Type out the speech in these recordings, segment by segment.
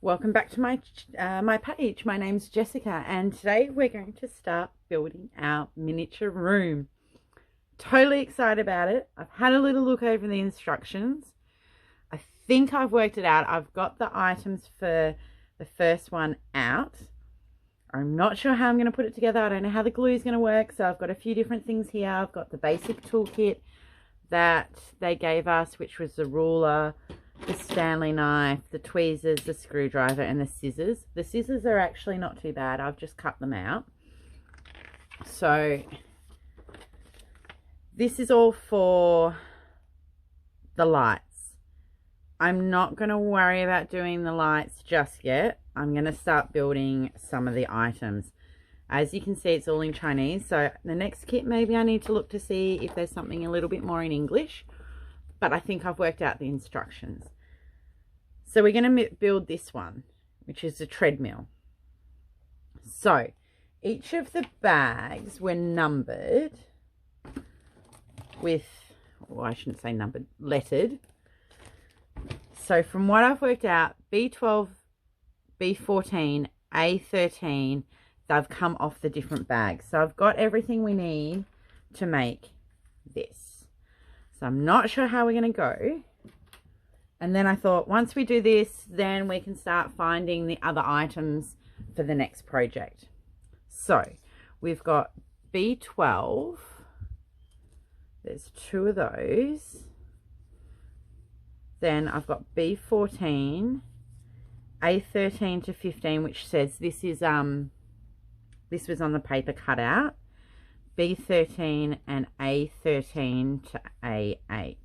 Welcome back to my page. My name's Jessica, and today we're going to start building our miniature room. Totally excited about it. I've had a little look over the instructions. I think I've worked it out. I've got the items for the first one out. I'm not sure how I'm going to put it together. I don't know how the glue is going to work, so I've got a few different things here. I've got the basic toolkit that they gave us, which was the ruler, the Stanley knife, the tweezers, the screwdriver, and the scissors. The scissors are actually not too bad. I've just cut them out. So this is all for the lights. I'm not going to worry about doing the lights just yet. I'm going to start building some of the items. As you can see, it's all in Chinese. So the next kit, maybe I need to look to see if there's something a little bit more in English. But I think I've worked out the instructions. So we're going to build this one, which is a treadmill. So each of the bags were numbered with, well, I shouldn't say numbered, lettered. So from what I've worked out, B12, B14, A13, they've come off the different bags. So I've got everything we need to make this. So I'm not sure how we're going to go. And then I thought, once we do this, then we can start finding the other items for the next project. So we've got B12. There's 2 of those. Then I've got B14, A13 to 15, which says this is this was on the paper cutout. B13 and A13 to A8.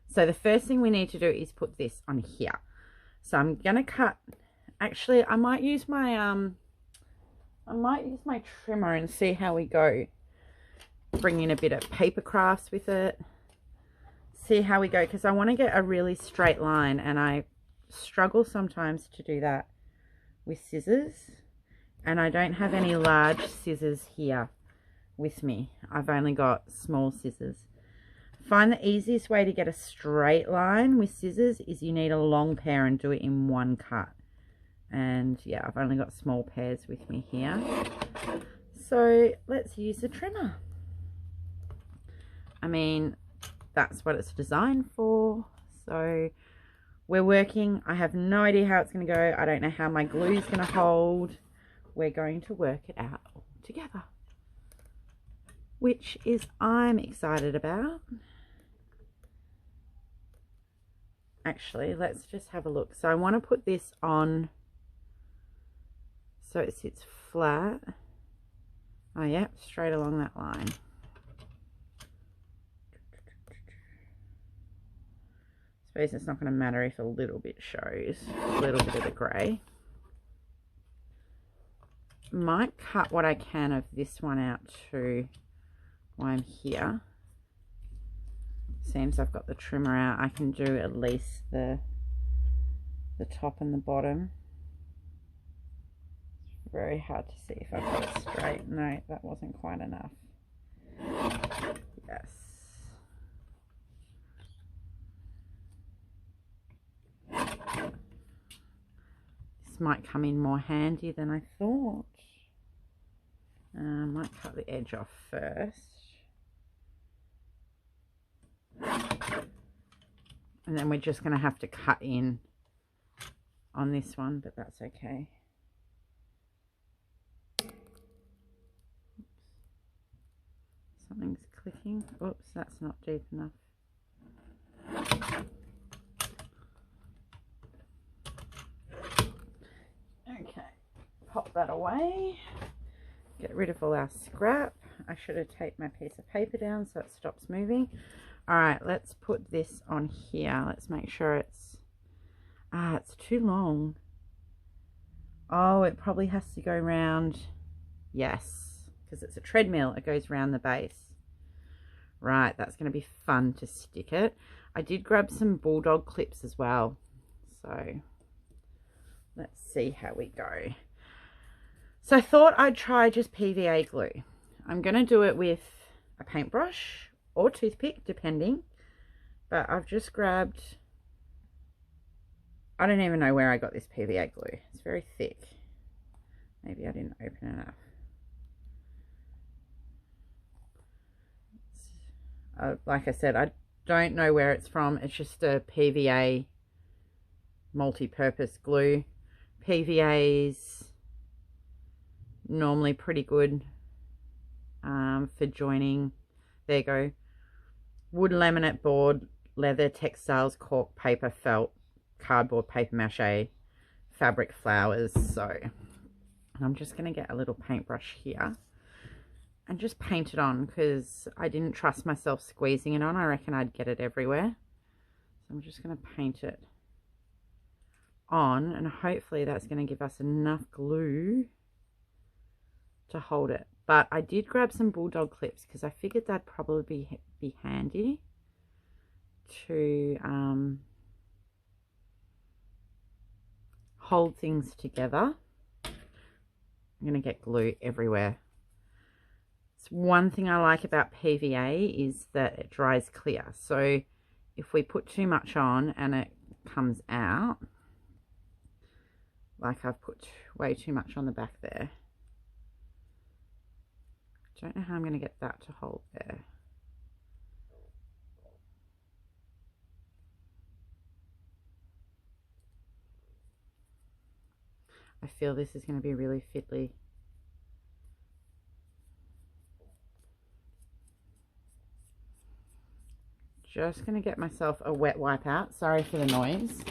So the first thing we need to do is put this on here. So I'm gonna cut. Actually, I might use my trimmer and see how we go. Bring in a bit of paper crafts with it. See how we go, because I want to get a really straight line, and I struggle sometimes to do that with scissors. And I don't have any large scissors here with me. I've only got small scissors. Find the easiest way to get a straight line with scissors is you need a long pair and do it in one cut. And yeah, I've only got small pairs with me here. So let's use the trimmer. I mean, that's what it's designed for. So we're working. I have no idea how it's going to go. I don't know how my glue is going to hold. We're going to work it out all together, which is I'm excited about. Actually, let's just have a look. So I want to put this on so it sits flat. Oh yeah, straight along that line. I suppose it's not going to matter if a little bit shows, a little bit of the grey. Might cut what I can of this one out too while I'm here. Seems I've got the trimmer out. I can do at least the top and the bottom. It's very hard to see if I've got it straight. No, that wasn't quite enough. Yes. This might come in more handy than I thought. Might cut the edge off first. And then we're just going to have to cut in on this one, but that's okay. Something's clicking. Oops, that's not deep enough. Okay, pop that away. Get rid of all our scrap. I should have taped my piece of paper down so it stops moving. All right, let's put this on here. Let's make sure it's too long. Oh, it probably has to go round. Yes, because it's a treadmill. It goes round the base. Right, that's going to be fun to stick it. I did grab some bulldog clips as well. So let's see how we go. So I thought I'd try just PVA glue. I'm going to do it with a paintbrush or toothpick, depending. But I've just grabbed I don't even know where I got this PVA glue. It's very thick. Maybe I didn't open it up. Like I said, I don't know where it's from. It's just a PVA multi-purpose glue. PVA's normally pretty good for joining. There you go. Wood, laminate, board, leather, textiles, cork, paper, felt, cardboard, paper mache, fabric, flowers. So I'm just going to get a little paintbrush here and just paint it on, because I didn't trust myself squeezing it on. I reckon I'd get it everywhere. So I'm just going to paint it on, and hopefully that's going to give us enough glue to hold it. But I did grab some bulldog clips because I figured that'd probably be handy to hold things together. I'm going to get glue everywhere. It's one thing I like about PVA is that it dries clear. So if we put too much on and it comes out, like I've put way too much on the back there. Don't know how I'm going to get that to hold there. I feel this is going to be really fiddly. Just going to get myself a wet wipe out. Sorry for the noise,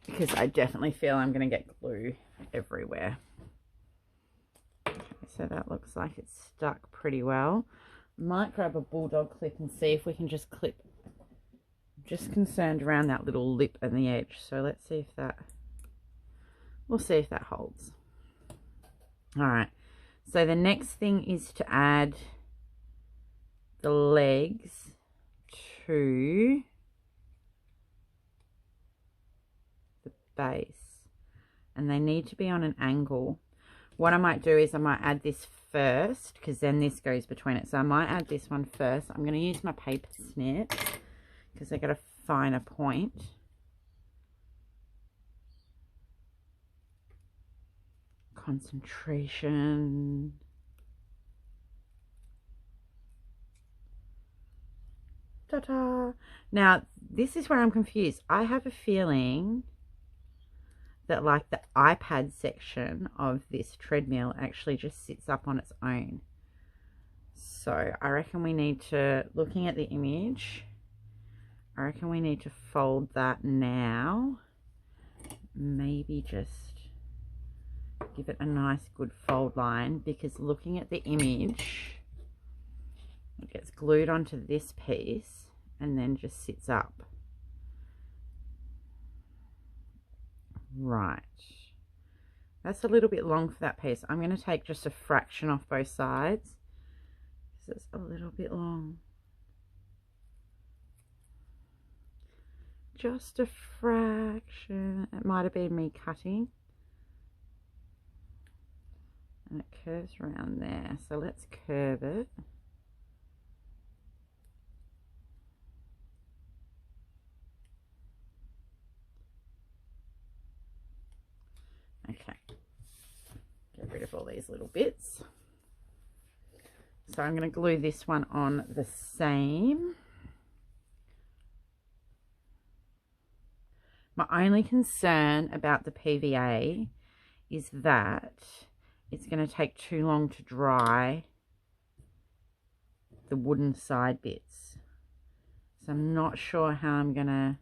because I definitely feel I'm going to get glue everywhere. So that looks like it's stuck pretty well. Might grab a bulldog clip and see if we can just clip. I'm just concerned around that little lip and the edge. So let's see if that, we'll see if that holds. All right. So the next thing is to add the legs to the base. And they need to be on an angle. What I might do is I might add this first, because then this goes between it. So I might add this one first. I'm going to use my paper snips because they got a finer point. Concentration. Ta-da! Now, this is where I'm confused. I have a feeling that like the iPad section of this treadmill actually just sits up on its own. So I reckon we need to, looking at the image, I reckon we need to fold that now. Maybe just give it a nice good fold line, because looking at the image, it gets glued onto this piece and then just sits up. Right, that's a little bit long for that piece. I'm going to take just a fraction off both sides because it's a little bit long. Just a fraction. It might have been me cutting, and it curves around there. So let's curve it. Okay, get rid of all these little bits. So I'm going to glue this one on the same. My only concern about the PVA is that it's going to take too long to dry the wooden side bits. So I'm not sure how I'm going to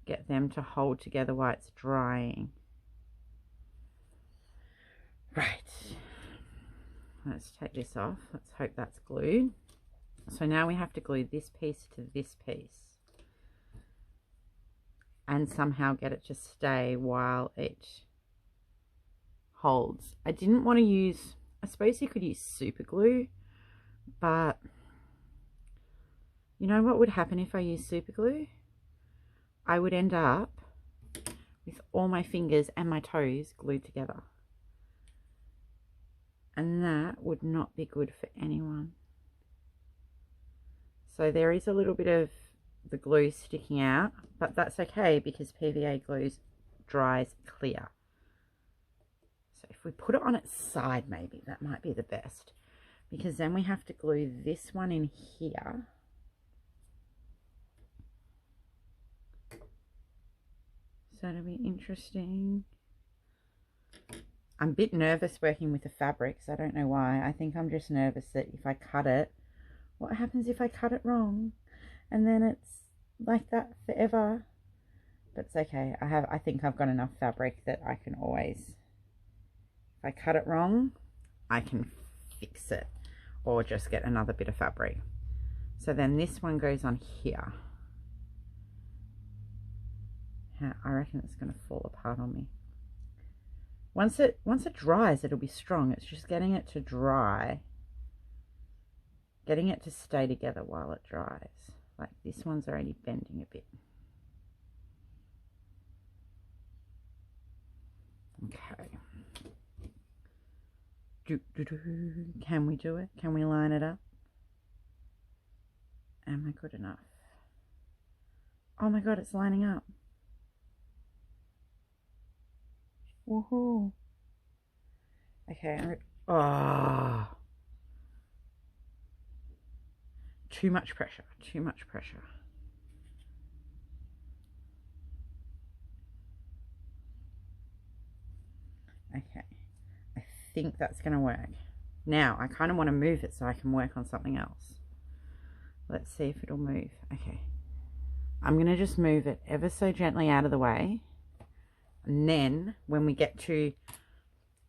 get them to hold together while it's drying. Right, let's take this off. Let's hope that's glued. So now we have to glue this piece to this piece and somehow get it to stay while it holds. I didn't want to use, I suppose you could use super glue, but you know what would happen if I use super glue? I would end up with all my fingers and my toes glued together. And that would not be good for anyone. So there is a little bit of the glue sticking out, but that's okay because PVA glue dries clear. So if we put it on its side, maybe that might be the best, because then we have to glue this one in here. So it'll be interesting. I'm a bit nervous working with the fabrics. I don't know why. I think I'm just nervous that if I cut it, what happens if I cut it wrong? And then it's like that forever. But it's okay. I think I've got enough fabric that I can always, if I cut it wrong, I can fix it or just get another bit of fabric. So then this one goes on here. I reckon it's going to fall apart on me. Once it dries, it'll be strong. It's just getting it to dry, getting it to stay together while it dries. Like this one's already bending a bit. Okay. Can we do it? Can we line it up? Am I good enough? Oh my god, it's lining up. Woohoo. Okay. Oh. Too much pressure. Too much pressure. Okay. I think that's going to work. Now, I kind of want to move it so I can work on something else. Let's see if it'll move. Okay. I'm going to just move it ever so gently out of the way. And then when we get to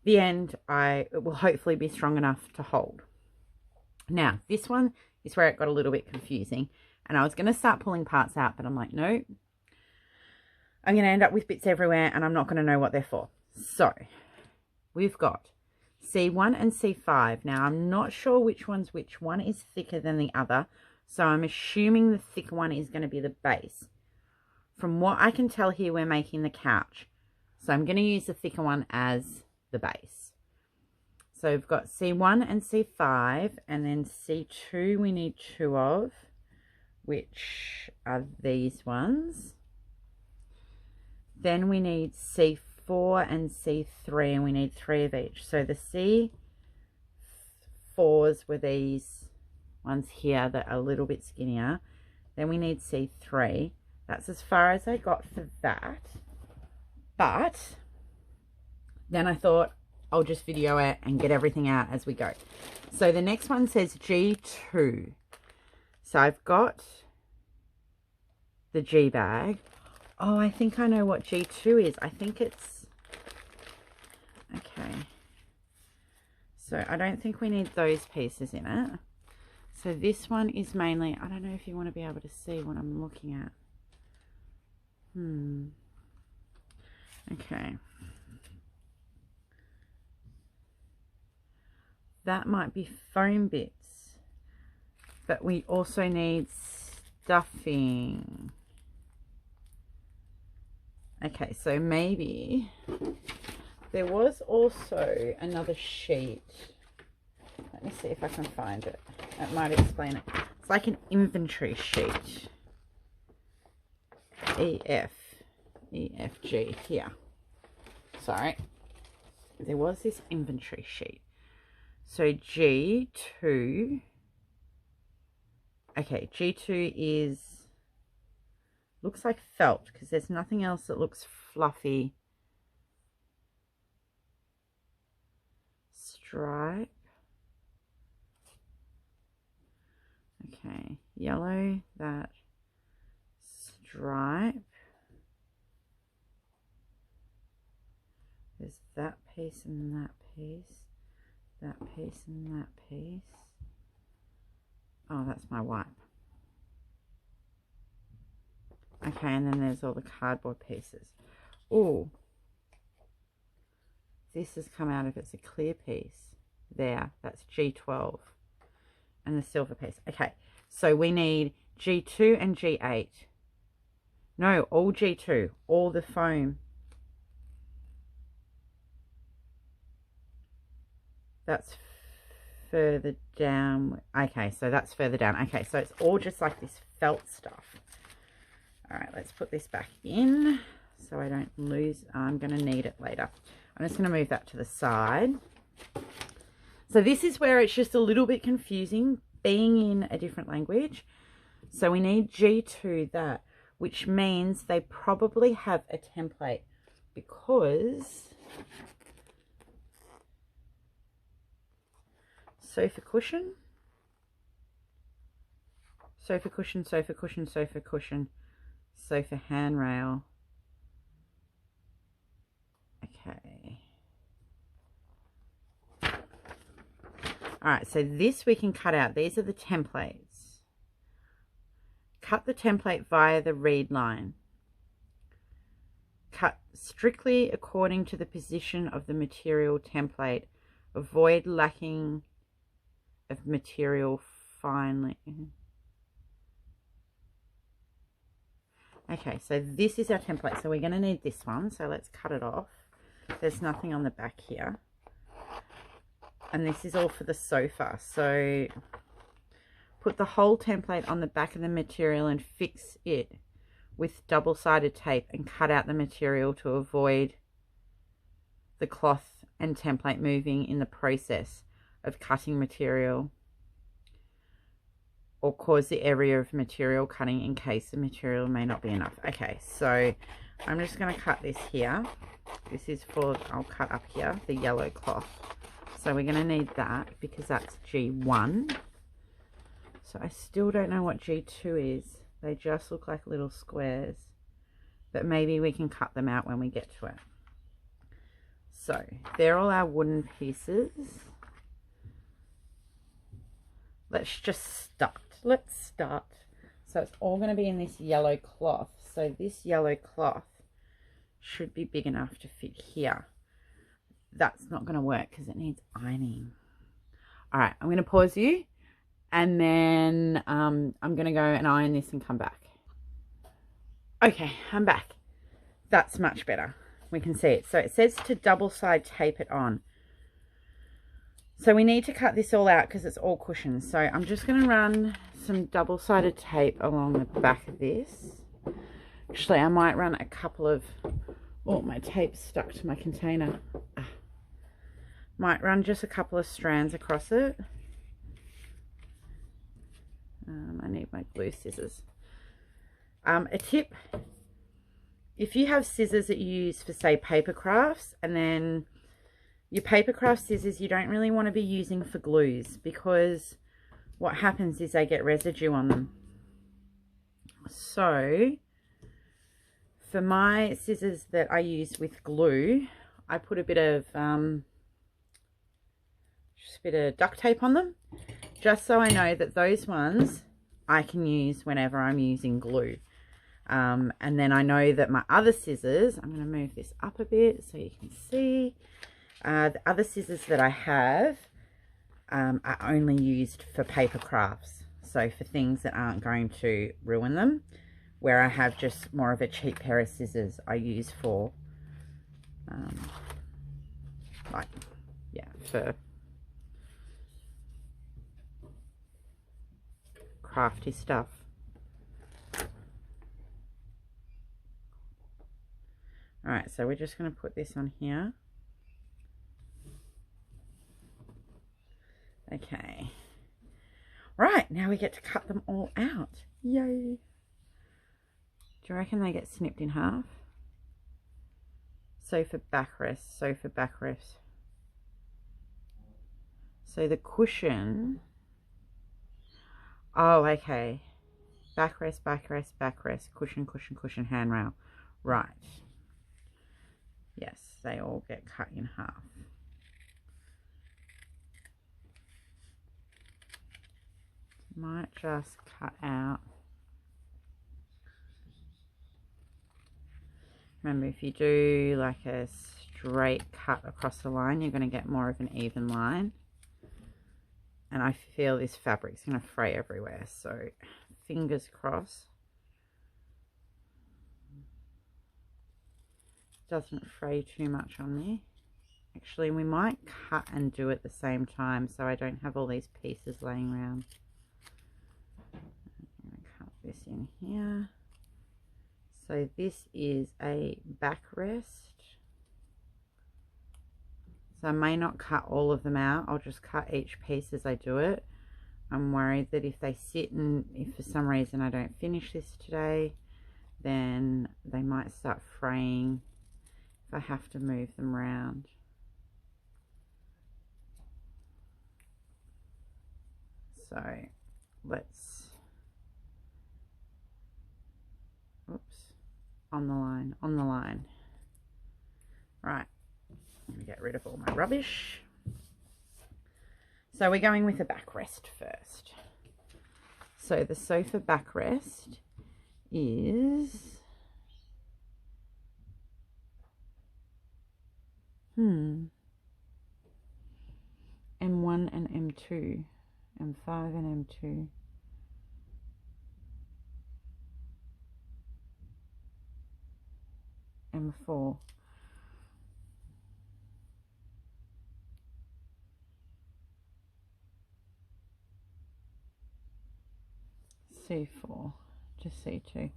the end, it will hopefully be strong enough to hold. Now, this one is where it got a little bit confusing. And I was going to start pulling parts out, but I'm like, no. I'm going to end up with bits everywhere and I'm not going to know what they're for. So, we've got C1 and C5. Now, I'm not sure which one's which. One is thicker than the other. So, I'm assuming the thicker one is going to be the base. From what I can tell here, we're making the couch. So I'm going to use the thicker one as the base. So we've got C1 and C5, and then C2 we need 2 of, which are these ones. Then we need C4 and C3, and we need 3 of each. So the C4s were these ones here that are a little bit skinnier. Then we need C3. That's as far as I got for that. But then I thought I'll just video it and get everything out as we go. So the next one says G2. So I've got the G bag. Oh, I think I know what G2 is. I think it's... Okay. So I don't think we need those pieces in it. So this one is mainly... I don't know if you want to be able to see what I'm looking at. Okay. That might be foam bits. But we also need stuffing. Okay, so maybe there was also another sheet. Let me see if I can find it. That might explain it. It's like an inventory sheet. EFG here. Sorry. There was this inventory sheet. So G2. Okay, G2 is... looks like felt because there's nothing else that looks fluffy. Stripe. Okay, yellow, that stripe. There's that piece and that piece. That piece and that piece. Oh, that's my wipe. Okay, and then there's all the cardboard pieces. Oh, this has come out of it's a clear piece. There, that's G12. And the silver piece. Okay, so we need G2 and G8. No, all G2. All the foam. That's further down. Okay, so that's further down. Okay, so it's all just like this felt stuff. let's put this back in so I don't lose. I'm going to need it later. I'm just going to move that to the side. So this is where it's just a little bit confusing being in a different language. So we need G2 that, which means they probably have a template, because sofa cushion, sofa cushion, sofa cushion, sofa cushion, sofa handrail. Okay. All right, so this we can cut out. These are the templates. Cut the template via the read line. Cut strictly according to the position of the material template. Avoid lacking of material finely. Okay, so this is our template. So we're going to need this one. So let's cut it off. There's nothing on the back here. And this is all for the sofa. So put the whole template on the back of the material and fix it with double-sided tape and cut out the material to avoid the cloth and template moving in the process of cutting material, or cause the area of material cutting in case the material may not be enough. Okay, so I'm just going to cut this here. This is for, I'll cut up here, the yellow cloth. So we're going to need that because that's G1. So I still don't know what G2 is. They just look like little squares, but maybe we can cut them out when we get to it. So they're all our wooden pieces. Let's just start. Let's start. So it's all going to be in this yellow cloth. So this yellow cloth should be big enough to fit here. That's not going to work because it needs ironing. All right, I'm going to pause you, and then I'm going to go and iron this and come back. Okay, I'm back. That's much better. We can see it. So it says to double side tape it on. So we need to cut this all out because it's all cushions. So I'm just going to run some double-sided tape along the back of this. Actually, I might run a couple of... Oh, my tape's stuck to my container. Might run just a couple of strands across it. I need my glue scissors. A tip, if you have scissors that you use for, say, paper crafts, and then your paper craft scissors you don't really want to be using for glues, because what happens is they get residue on them. So for my scissors that I use with glue, I put a bit of just a bit of duct tape on them, just so I know that those ones I can use whenever I'm using glue. And then I know that my other scissors, I'm going to move this up a bit so you can see, the other scissors that I have are only used for paper crafts, so for things that aren't going to ruin them, where I have just more of a cheap pair of scissors I use for like, yeah, for crafty stuff. Alright, so we're just going to put this on here. Okay. Right, now we get to cut them all out. Yay. Do you reckon they get snipped in half? Sofa backrest, sofa backrest. So the cushion... Oh, okay. Backrest, backrest, backrest, cushion, cushion, cushion, handrail. Right. Yes, they all get cut in half. Might just cut out. Remember, if you do like a straight cut across the line, you're going to get more of an even line. And I feel this fabric's going to fray everywhere, so fingers crossed. Doesn't fray too much on me. Actually, we might cut and do it at the same time so I don't have all these pieces laying around. I'm going to cut this in here. So this is a backrest. So I may not cut all of them out. I'll just cut each piece as I do it. I'm worried that if they sit and if for some reason I don't finish this today, then they might start fraying if I have to move them around. So let's, oops, on the line. Right, I'm gonna get rid of all my rubbish. So we're going with a backrest first. So the sofa backrest is M1 and M2, M5 and M2. M4. C4 to C2.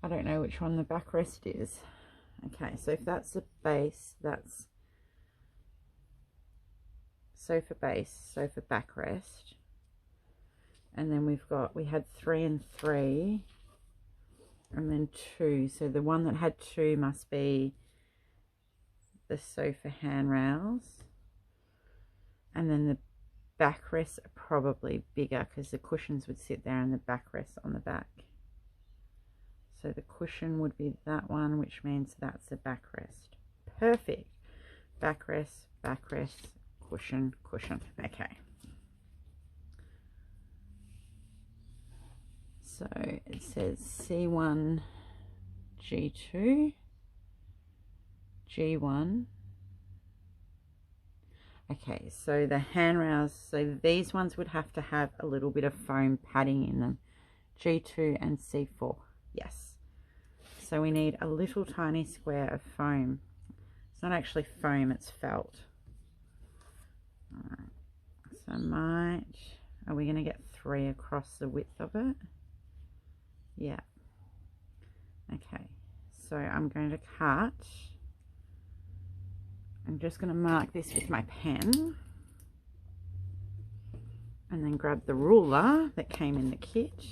I don't know which one the backrest is. Okay, so if that's the base, that's sofa base, sofa backrest. And then we had 3 and 3, and then 2. So the one that had 2 must be the sofa handrails. And then the backrests are probably bigger because the cushions would sit there and the backrests on the back. So the cushion would be that one, which means that's the backrest. Perfect. Backrest, backrest, cushion, cushion. Okay. So it says C1, G2, G1. Okay, so the handrails, so these ones would have to have a little bit of foam padding in them. G2 and C4, yes. So we need a little tiny square of foam. It's not actually foam, it's felt. All right, so are we going to get 3 across the width of it? Yeah. Okay, so I'm going to cut. I'm just going to mark this with my pen and then grab the ruler that came in the kit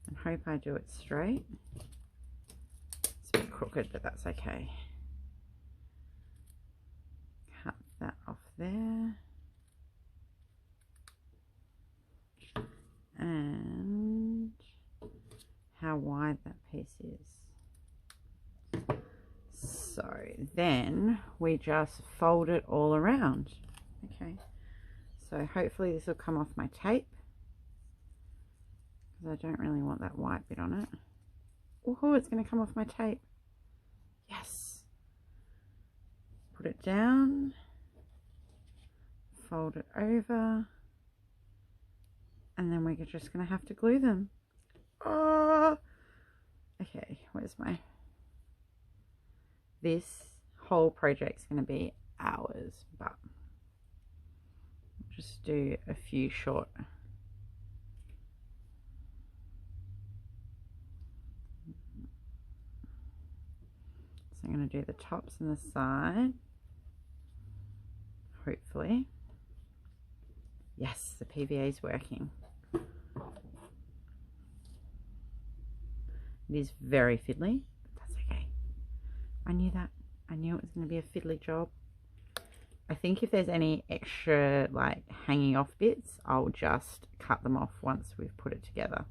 and hope I do it straight. It's a bit crooked, but that's okay. Cut that off there. And how wide that piece is. So then we just fold it all around. Okay, so hopefully this will come off my tape because I don't really want that white bit on it. Oh, it's going to come off my tape. Yes. Put it down, fold it over, and then we're just going to have to glue them. Oh, okay, where's my... This whole project's going to be hours, but I'll just do a few short. So I'm going to do the tops and the side, hopefully. Yes, the PVA is working. It is very fiddly, but that's okay. I knew that. I knew it was going to be a fiddly job. I think if there's any extra like hanging off bits, I'll just cut them off once we've put it together.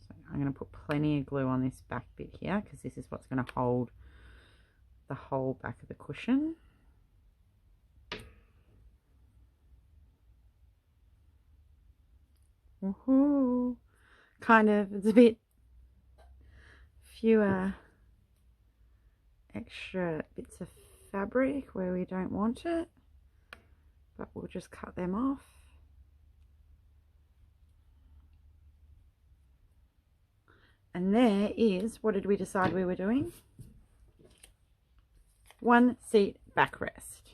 So I'm going to put plenty of glue on this back bit here because this is what's going to hold the whole back of the cushion. Woohoo! Kind of, it's a bit fewer extra bits of fabric where we don't want it, but we'll just cut them off. And there is, what did we decide we were doing? 1 seat backrest.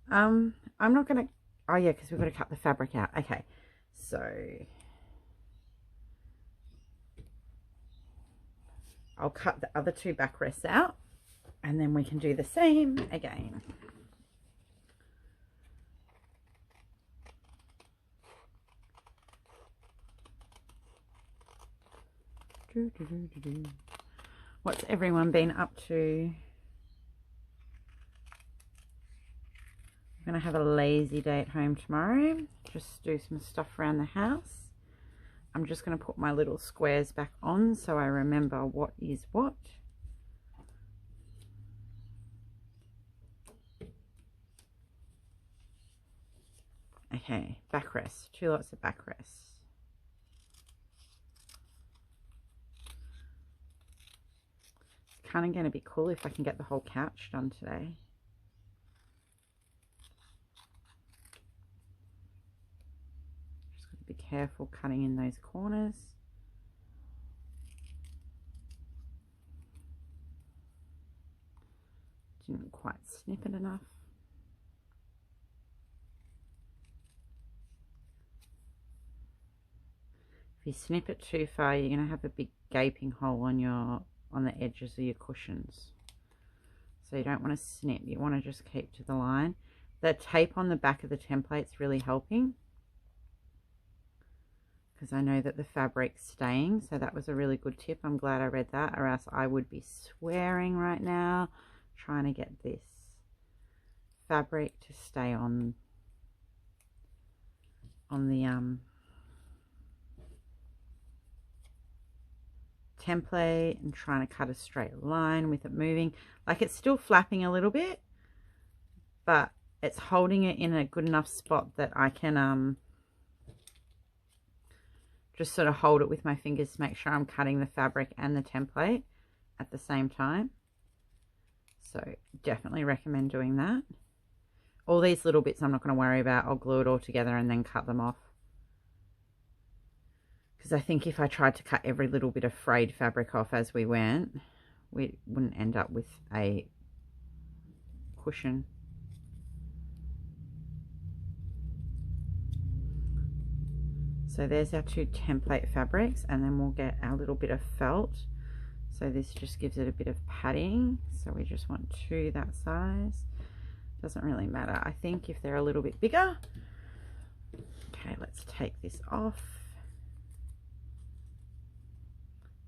I'm not going to, oh yeah, because we've got to cut the fabric out. Okay, So I'll cut the other two backrests out and then we can do the same again. What's everyone been up to? I'm going to have a lazy day at home tomorrow. Just do some stuff around the house. I'm just going to put my little squares back on so I remember what is what. Okay, backrest. 2 lots of backrests. Kind of going to be cool if I can get the whole couch done today. Just got to be careful cutting in those corners. Didn't quite snip it enough. If you snip it too far, you're going to have a big gaping hole on the edges of your cushions. So you don't want to snip, you want to just keep to the line. The tape on the back of the template's really helping because I know that the fabric's staying, so that was a really good tip. I'm glad I read that, or else I would be swearing right now trying to get this fabric to stay on the template and trying to cut a straight line with it moving. Like, it's still flapping a little bit, but it's holding it in a good enough spot that I can just sort of hold it with my fingers to make sure I'm cutting the fabric and the template at the same time. So definitely recommend doing that. All these little bits I'm not going to worry about. I'll glue it all together and then cut them off. Because I think if I tried to cut every little bit of frayed fabric off as we went, we wouldn't end up with a cushion. So there's our 2 template fabrics, and then we'll get our little bit of felt. So this just gives it a bit of padding. So we just want 2 that size. Doesn't really matter, I think, if they're a little bit bigger. Okay, let's take this off.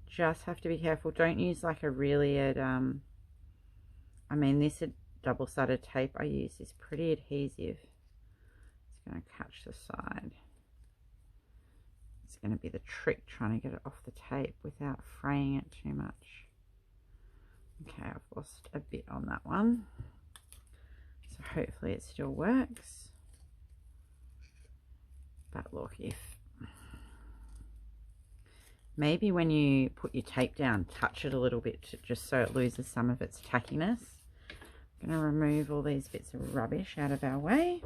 Just have to be careful. Don't use like a really I mean, this double-sided tape I use is pretty adhesive. It's going to catch the side. It's going to be the trick, trying to get it off the tape without fraying it too much. Okay, I've lost a bit on that one, so hopefully it still works. But look, if maybe when you put your tape down, touch it a little bit just so it loses some of its tackiness. I'm going to remove all these bits of rubbish out of our way.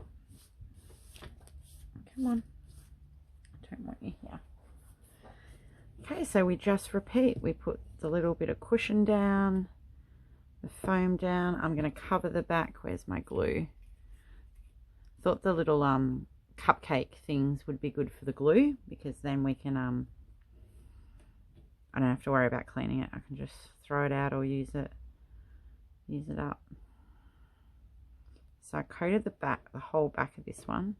Come on. I don't want you here. Okay, so we just repeat. We put the little bit of cushion down, the foam down. I'm going to cover the back. Where's my glue? Thought the little cupcake things would be good for the glue, because then we can I don't have to worry about cleaning it. I can just throw it out or use it up. So I coated the whole back of this one.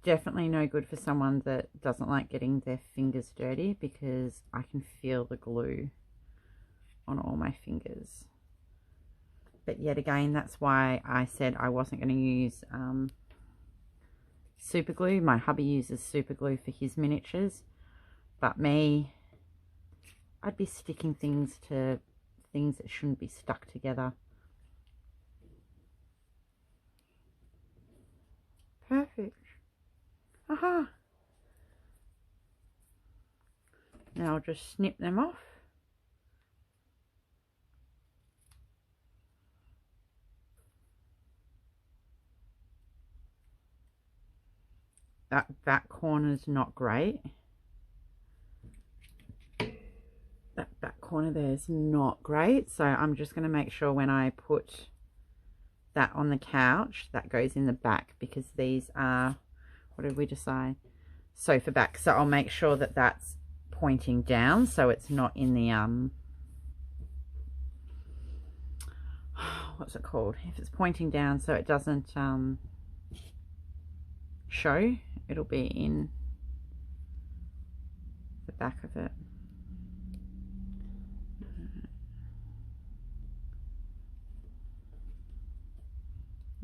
Definitely no good for someone that doesn't like getting their fingers dirty, because I can feel the glue on all my fingers. But yet again, that's why I said I wasn't going to use super glue. My hubby uses super glue for his miniatures, but me, I'd be sticking things to things that shouldn't be stuck together. Perfect. Aha. Now I'll just snip them off. That back corner's not great. That back corner there is not great. So I'm just going to make sure when I put that on the couch, that goes in the back, because these are, what did we decide? Sofa back. So I'll make sure that that's pointing down, so it's not in the what's it called, if it's pointing down, so it doesn't show, it'll be in the back of it.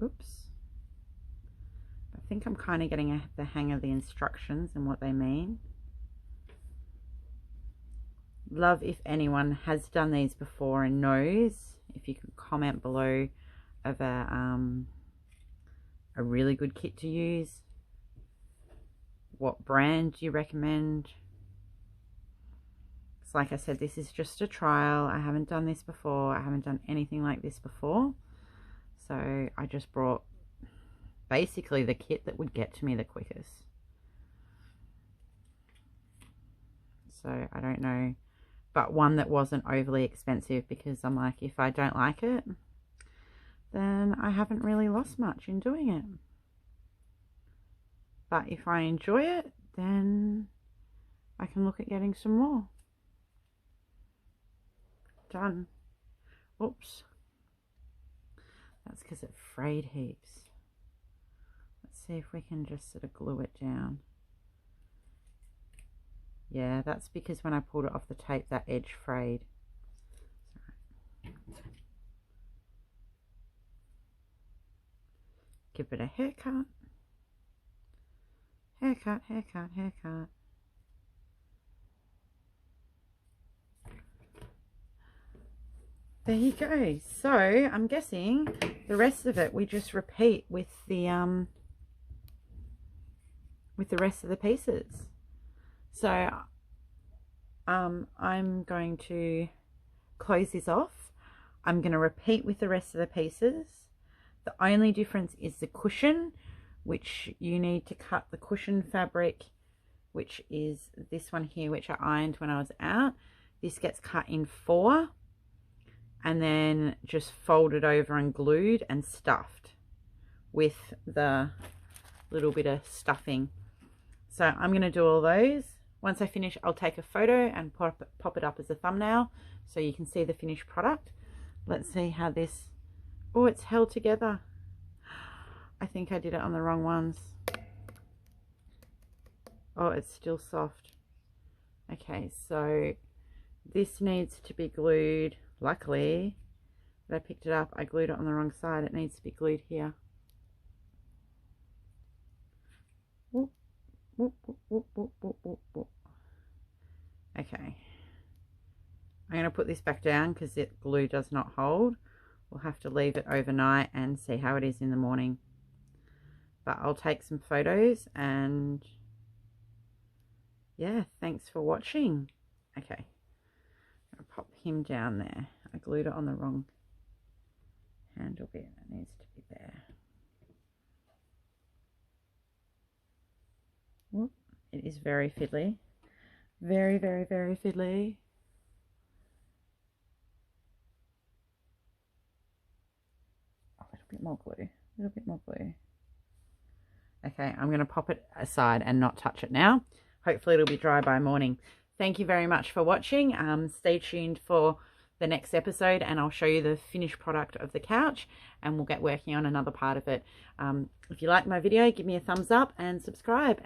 Oops. I think I'm kind of getting the hang of the instructions and what they mean. Love if anyone has done these before and knows. If you could comment below of a really good kit to use. What brand do you recommend? It's like I said, this is just a trial. I haven't done this before. I haven't done anything like this before. So I just brought basically the kit that would get to me the quickest. So I don't know, but one that wasn't overly expensive, because I'm like, if I don't like it, then I haven't really lost much in doing it. But if I enjoy it, then I can look at getting some more. Done. Oops. That's because it frayed heaps. Let's see if we can just sort of glue it down. Yeah, that's because when I pulled it off the tape, that edge frayed. Give it a haircut. Haircut, haircut, haircut. There you go. So I'm guessing the rest of it we just repeat with the rest of the pieces. So I'm going to close this off. I'm going to repeat with the rest of the pieces. The only difference is the cushion, which you need to cut the cushion fabric, which is this one here, which I ironed when I was out. This gets cut in 4. And then just folded over and glued and stuffed with the little bit of stuffing. So I'm going to do all those. Once I finish, I'll take a photo and pop it up as a thumbnail so you can see the finished product. Let's see how this, oh, it's held together. I think I did it on the wrong ones. Oh, it's still soft. Okay, so this needs to be glued. Luckily that I picked it up, I glued it on the wrong side. It needs to be glued here. Whoop, whoop, whoop, whoop, whoop, whoop, whoop. Okay, I'm going to put this back down because the glue does not hold. We'll have to leave it overnight and see how it is in the morning. But I'll take some photos, and yeah, thanks for watching. Okay, I'll pop him down there. I glued it on the wrong handle bit. It needs to be there. Whoop. It is very fiddly. Very, very, very fiddly. A little bit more glue. A little bit more glue. Okay, I'm going to pop it aside and not touch it now. Hopefully it'll be dry by morning. Thank you very much for watching. Stay tuned for the next episode, and I'll show you the finished product of the couch, and we'll get working on another part of it. If you like my video, give me a thumbs up and subscribe.